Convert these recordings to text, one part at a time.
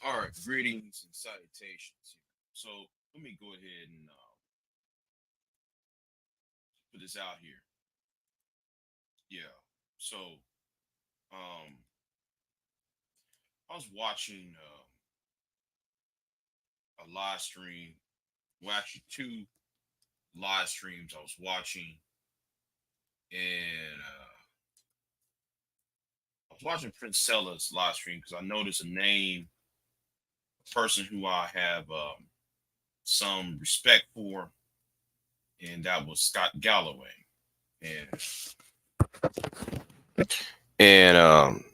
All right, greetings and salutations. So let me go ahead and put this out here. Yeah. So um, I was watching a live stream. Well, actually, two live streams I was watching, and I was watching Prince Stella's live stream because I noticed a name, a person who I have some respect for, and that was Scott Galloway. And and um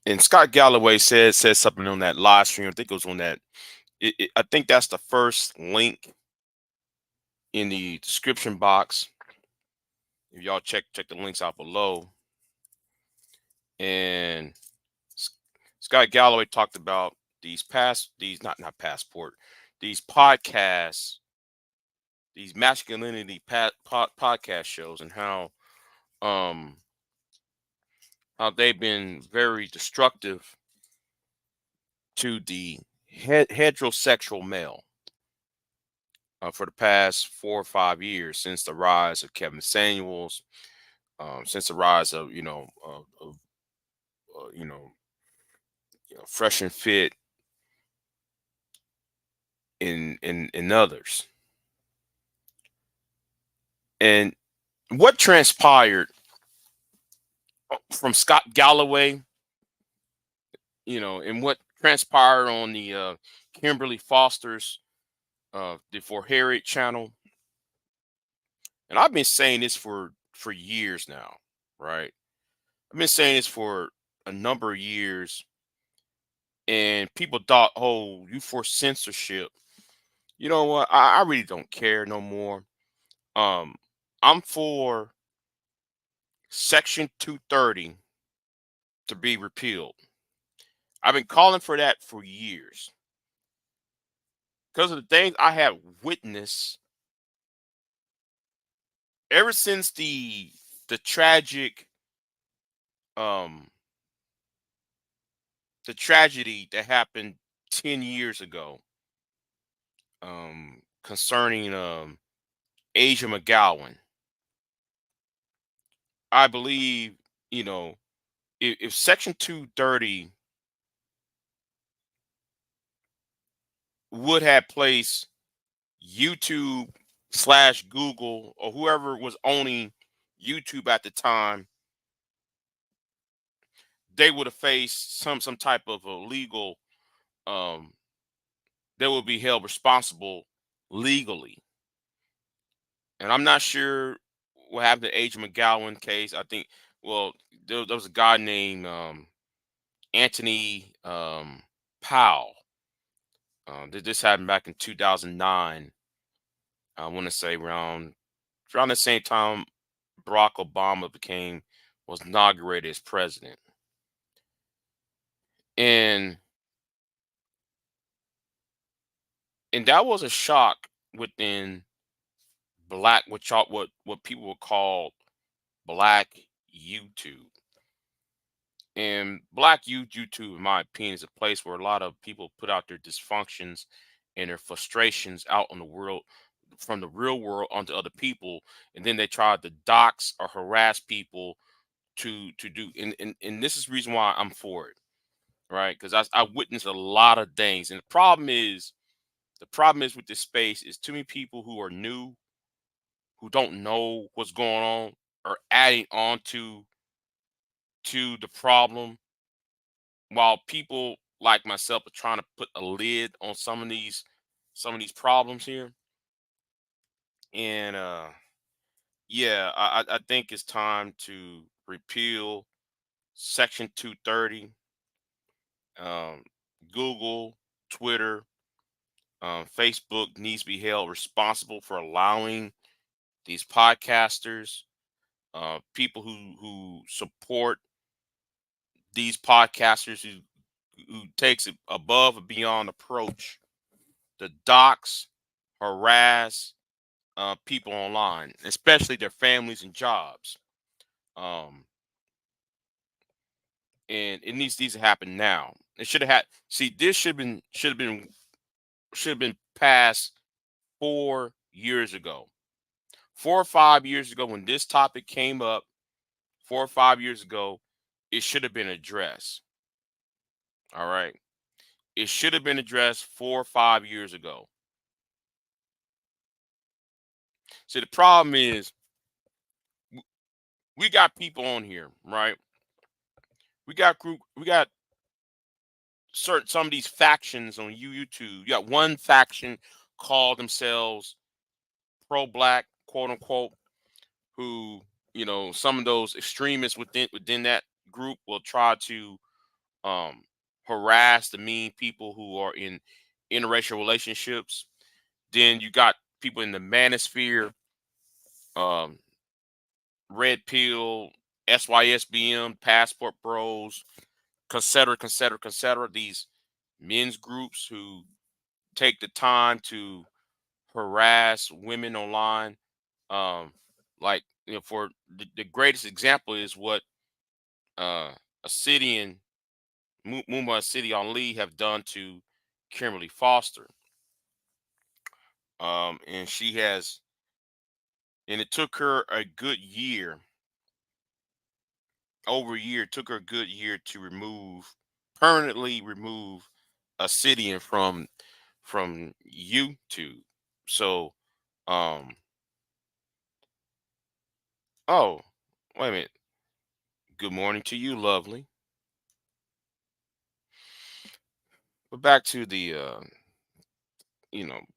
and Scott Galloway said something on that live stream. I think it was on that. I think that's the first link in the description box. If y'all check the links out below. And S- Scott Galloway talked about these not passport, these podcasts, these masculinity podcast shows, and um how they've been very destructive to the heterosexual male for the past 4 or 5 years since the rise of Kevin Samuels, since the rise of uh, you know fresh and fit in others. And what transpired from Scott Galloway, and what transpired on the Kimberly Foster's the For Harriet channel. And I've been saying this for years now, right? I've been saying this for a number of years, and people thought, "Oh, you for censorship." You know what? I really don't care no more. Um, I'm for Section 230 to be repealed. I've been calling for that for years because of the things I have witnessed ever since the tragic um the tragedy that happened 10 years ago concerning Asia McGowan. I believe, you know, if Section 230 would have placed YouTube slash Google or whoever was owning YouTube at the time, they would have faced some type of a legal um they would be held responsible legally. And I'm not sure what happened to Age McGowan case. I think, well, there was a guy named Anthony Powell. This happened back in 2009. I want to say around the same time Barack Obama was inaugurated as president. And that was a shock within black, what people would call black YouTube. And black YouTube, in my opinion, is a place where a lot of people put out their dysfunctions and their frustrations out on the world, from the real world onto other people, and then they try to dox or harass people to do. And this is the reason why I'm for it, right? Because I witnessed a lot of things, and the problem is with this space is too many people who are new, who don't know what's going on, are adding on to the problem, while people like myself are trying to put a lid on some of these problems here. And yeah, I think it's time to repeal Section 230. Um, Google, Twitter, Facebook needs to be held responsible for allowing these podcasters, people who support these podcasters who takes it above and beyond approach to dox, harass people online, especially their families and jobs. Um, and it needs to happen now. It should have had. See, this should have been passed 4 years ago. 4 or 5 years ago, when this topic came up, 4 or 5 years ago, it should have been addressed. All right, it should have been addressed 4 or 5 years ago. See, the problem is we got people on here, right? We got certain some of these factions on YouTube. You got one faction call themselves pro-black, quote unquote, who some of those extremists within that group will try to um, harass the mean people who are in interracial relationships. Then you got people in the manosphere, um, red pill, SYSBM, passport bros, etc., etc., etc. These men's groups who take the time to harass women online. Um, like for the greatest example is what uh, a city in Mumbai City on Lee have done to Kimberly Foster. And she has, and it took her a good year, over a year, it took her a good year to permanently remove a city from YouTube. So, um, oh, wait a minute. Good morning to you, lovely. But back to the,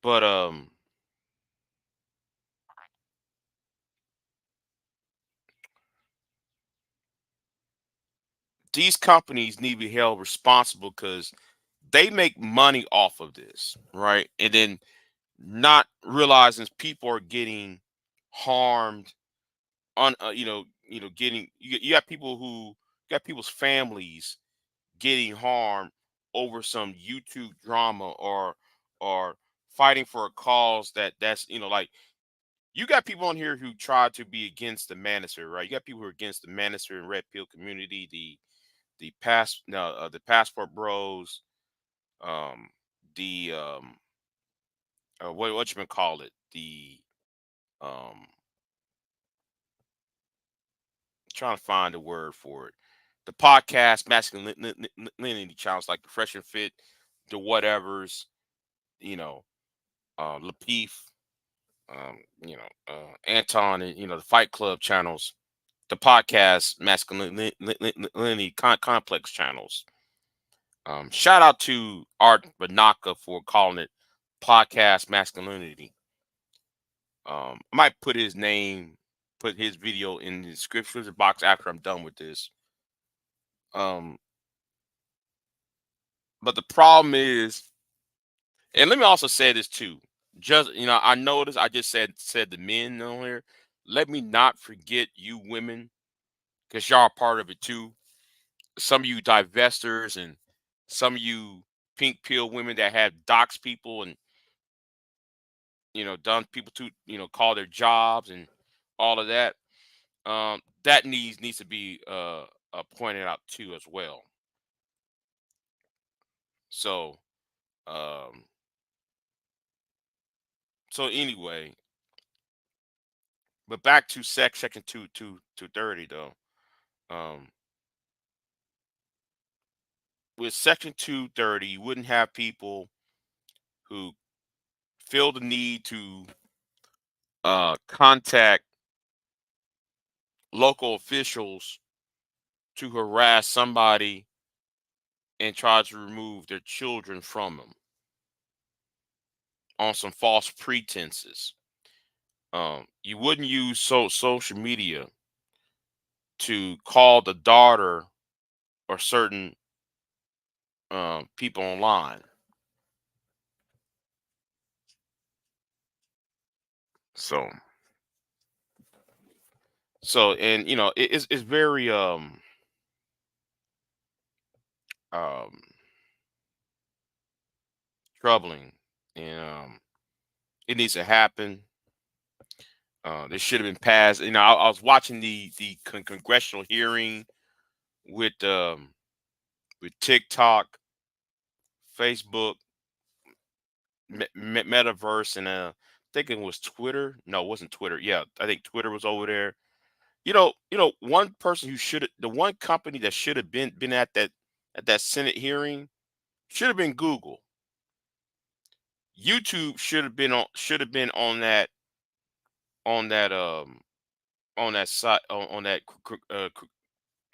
but these companies need to be held responsible because they make money off of this, right? And then not realizing people are getting harmed on, getting you got people who you got people's families getting harmed over some YouTube drama or fighting for a cause that's like you got people on here who try to be against the manosphere, right? You got people who are against the manosphere and red pill community, the passport bros, um, the what you been call it, the um, trying to find a word for it, the podcast masculinity challenge, like the Fresh and Fit, the whatevers, you know, Lapeef, Anton, and the Fight Club channels, the podcast masculinity complex channels. Shout out to Art Banaka for calling it podcast masculinity. I might put his video in the description box after I'm done with this. Um, but the problem is, and let me also say this too. Just I noticed I just said the men on here. Let me not forget you women, because y'all are part of it too. Some of you divestors and some of you pink pill women that have doxed people and done people to call their jobs and all of that. That needs to be pointed out too as well. So um, anyway, but back to section 230 though. Um, with section 230, you wouldn't have people who feel the need to contact local officials to harass somebody and try to remove their children from them on some false pretenses. You wouldn't use social media to call the daughter or certain people online. So and it's very um troubling, and it needs to happen. This should have been passed. I was watching the congressional hearing with with TikTok, Facebook, Metaverse, and I think it was Twitter. No, it wasn't Twitter. Yeah, I think Twitter was over there. One person who should have, the one company that should have been at that Senate hearing should have been Google. YouTube should have been on that on that side on that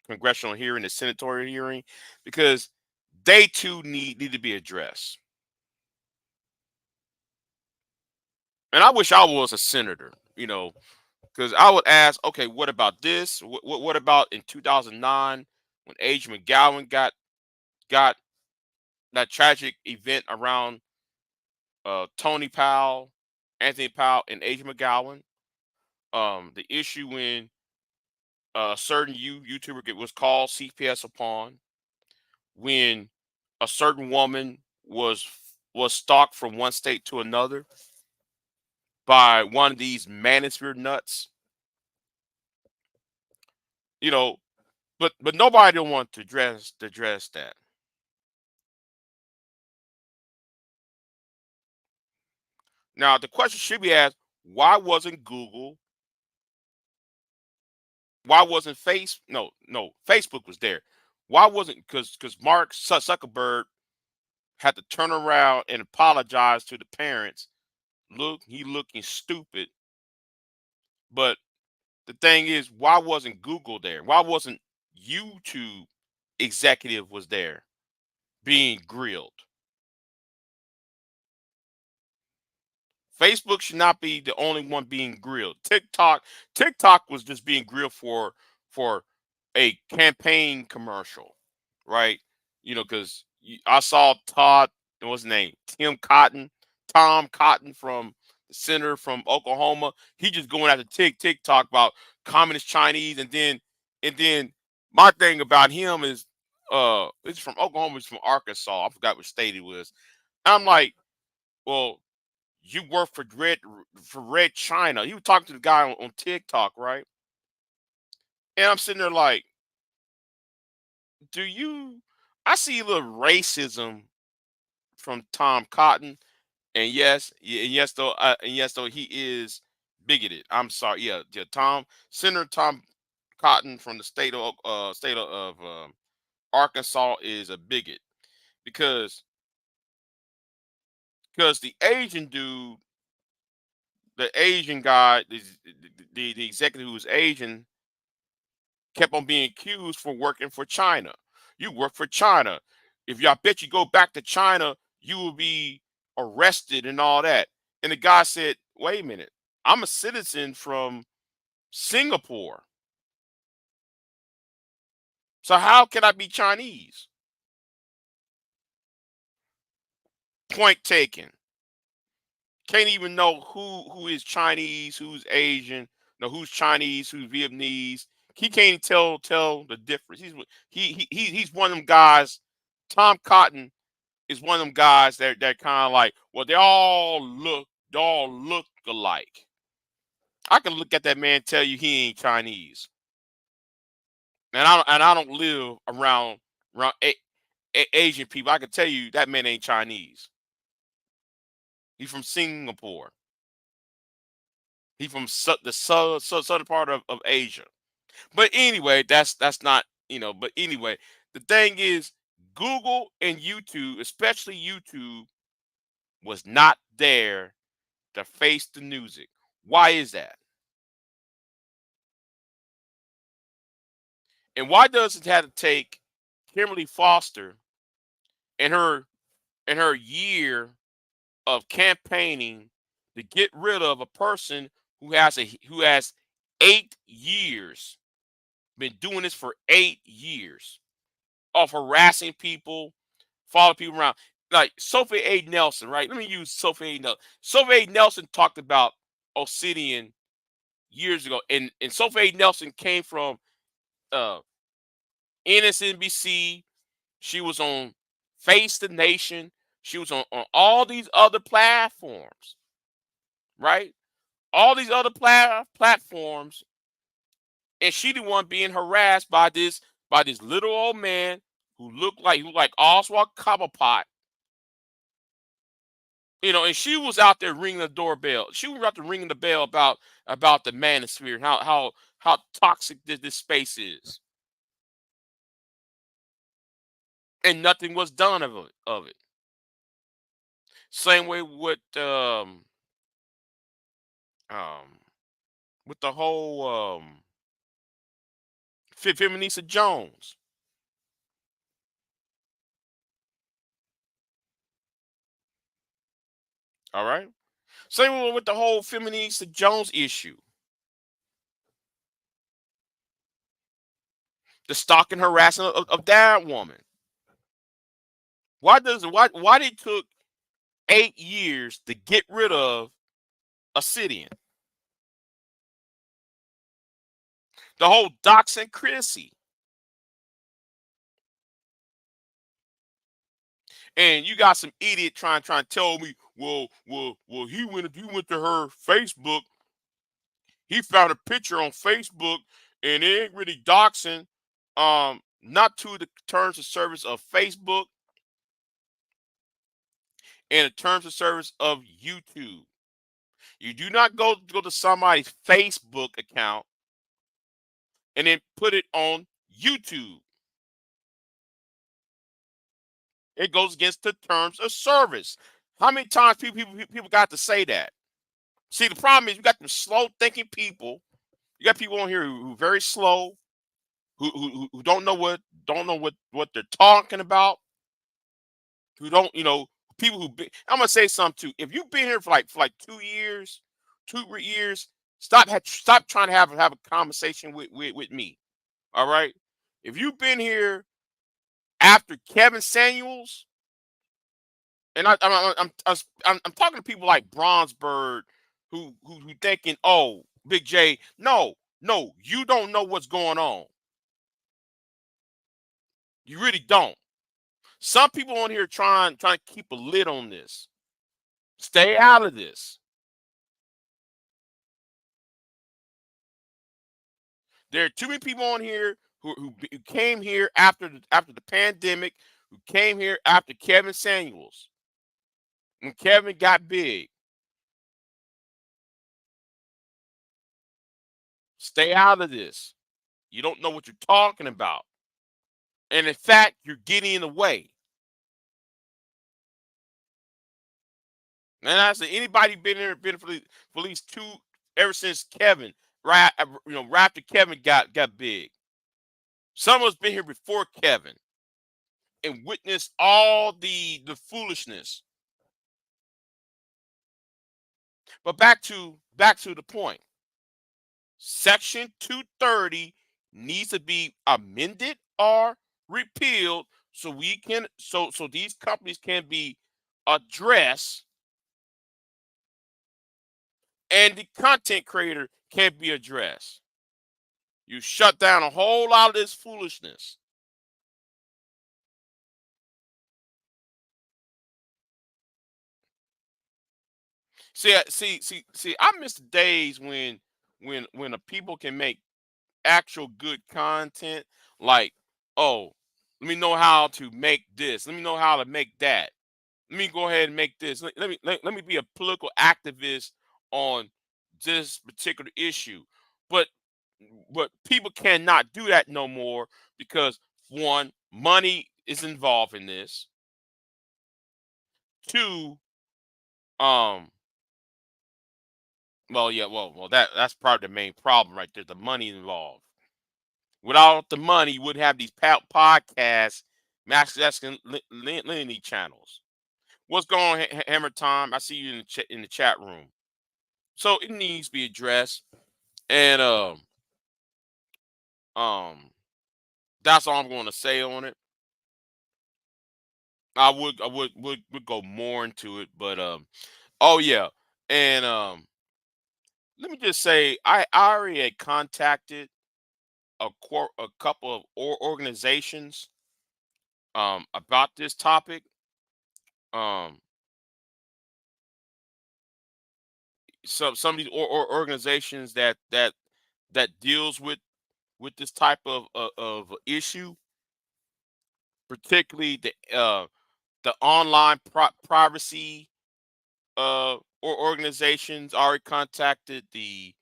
congressional hearing, the senatorial hearing, because they too need to be addressed. And I wish I was a senator, because I would ask, okay, what about this? What about in 2009 when Age McGowan got that tragic event around Tony Powell, Anthony Powell, and Age McGowan? The issue when a certain YouTuber was called CPS upon, when a certain woman was stalked from one state to another by one of these manosphere nuts, you know, but nobody don't want to address that. Now the question should be asked: Why wasn't Google? Why wasn't No, Facebook was there. Why wasn't because Mark Zuckerberg had to turn around and apologize to the parents. Look, he looking stupid. But the thing is, why wasn't Google there? Why wasn't YouTube executive was there being grilled? Facebook should not be the only one being grilled. TikTok was just being grilled for a campaign commercial, right? Because I saw what's his name, Tom Cotton from the senator from Oklahoma. He just going after TikTok about communist Chinese, and then my thing about him is, it's from Oklahoma, it's from Arkansas. I forgot what state he was. I'm like, well, you work for Red China. You talking to the guy on TikTok, right? And I'm sitting there like, do you? I see a little racism from Tom Cotton, and yes though he is bigoted. I'm sorry, yeah. Senator Tom Cotton from the state of Arkansas is a bigot because the Asian dude, the Asian guy, the executive who was Asian kept on being accused for working for China. You work for China. If y'all bet you go back to China, you will be arrested and all that. And the guy said, wait a minute, I'm a citizen from Singapore. So how can I be Chinese? Point taken. Can't even know who is Chinese, who's Asian, no, who's Chinese, who's Vietnamese. He can't even tell the difference. He's one of them guys. Tom Cotton is one of them guys that kind of like, well, they all look alike. I can look at that man and tell you he ain't Chinese, and I don't live around Asian people. I can tell you that man ain't Chinese. He's from Singapore. He's from the southern part of Asia. But anyway, that's not. But anyway, the thing is, Google and YouTube, especially YouTube, was not there to face the music. Why is that? And why does it have to take Kimberly Foster and her year of campaigning to get rid of a person who has 8 years, been doing this for 8 years of harassing people, following people around? Like Sophie A. Nelson, right? Let me use Sophie A. Nelson. Sophie A. Nelson talked about Obsidian years ago, and Sophie A. Nelson came from uh, NSNBC. She was on Face the Nation. She was on all these other platforms, right? All these other platforms, and she the one being harassed by this little old man who looked like Oswald Cobblepot, and she was out there ringing the doorbell. She was out there ringing the bell about the manosphere and how toxic this space is, and nothing was done of it. Same way um with the whole Feminista Jones. All right. Same way with the whole Feminista Jones issue, the stalking harassment of that woman. Why they took 8 years to get rid of a sit-in? The whole doxing Chrissy. And you got some idiot trying to tell me, well, he went to her Facebook, he found a picture on Facebook, and it ain't really doxing. Not to the terms of service of Facebook and the terms of service of YouTube. You do not go to somebody's Facebook account and then put it on YouTube. It goes against the terms of service. How many times people got to say that? See, the problem is you got them slow thinking people. You got people on here who very slow, who don't know what they're talking about, who don't people who be, I'm gonna say something too. If you've been here for like 2 years, 2 years, stop trying to have a conversation with me. All right. If you've been here after Kevin Samuels, and I'm talking to people like Bronzeberg, who thinking, oh, Big J, no, no, you don't know what's going on. You really don't. Some people on here trying to keep a lid on this. Stay out of this. There are too many people on here who came here after the pandemic, who came here after Kevin Samuels when Kevin got big. Stay out of this. You don't know what you're talking about. And in fact, you're getting in the way. And I say anybody been for at least two ever since Kevin, right? Right after Kevin got big. Some of us been here before Kevin and witnessed all the foolishness. But back to the point. Section 230 needs to be amended or repealed so we can so these companies can be addressed and the content creator can be addressed. You shut down a whole lot of this foolishness. See, I miss the days when the people can make actual good content. Like, oh, let me know how to make this. Let me know how to make that. Let me go ahead and make this. Let me be a political activist on this particular issue. But but people cannot do that no more because one, money is involved in this. Two, um, well, yeah, well, that's probably the main problem right there. The money involved. Without the money, you wouldn't have these podcasts, masculinity channels. What's going on, Hammer Time? I see you in the chat room. So it needs to be addressed, and um, that's all I'm going to say on it. I would go more into it, but oh yeah, and let me just say I already had contacted a couple of organizations about this topic. Um, some of these organizations that deals with this type of issue. particularly the online privacy or organizations already contacted the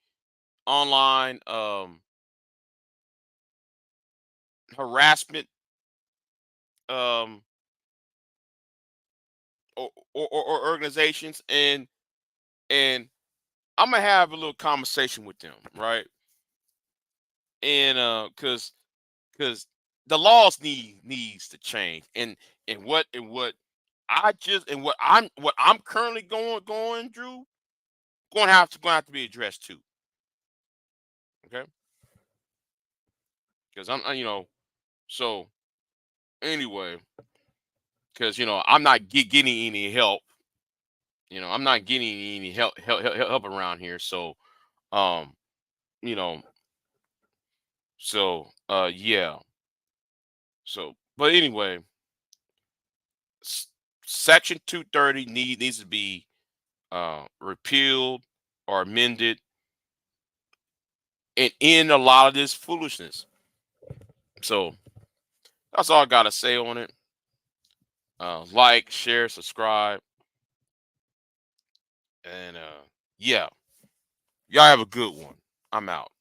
online harassment um or organizations, and I'm gonna have a little conversation with them, right? And because the laws needs to change, and what I just and what I'm currently going through going to have to be addressed too. Okay, because so anyway, because I'm not getting any help. I'm not getting any help around here. So um you know yeah. So but anyway, s- Section 230 needs to be repealed or amended and end a lot of this foolishness. So that's all I gotta say on it. Like, share, subscribe, and yeah, y'all have a good one. I'm out.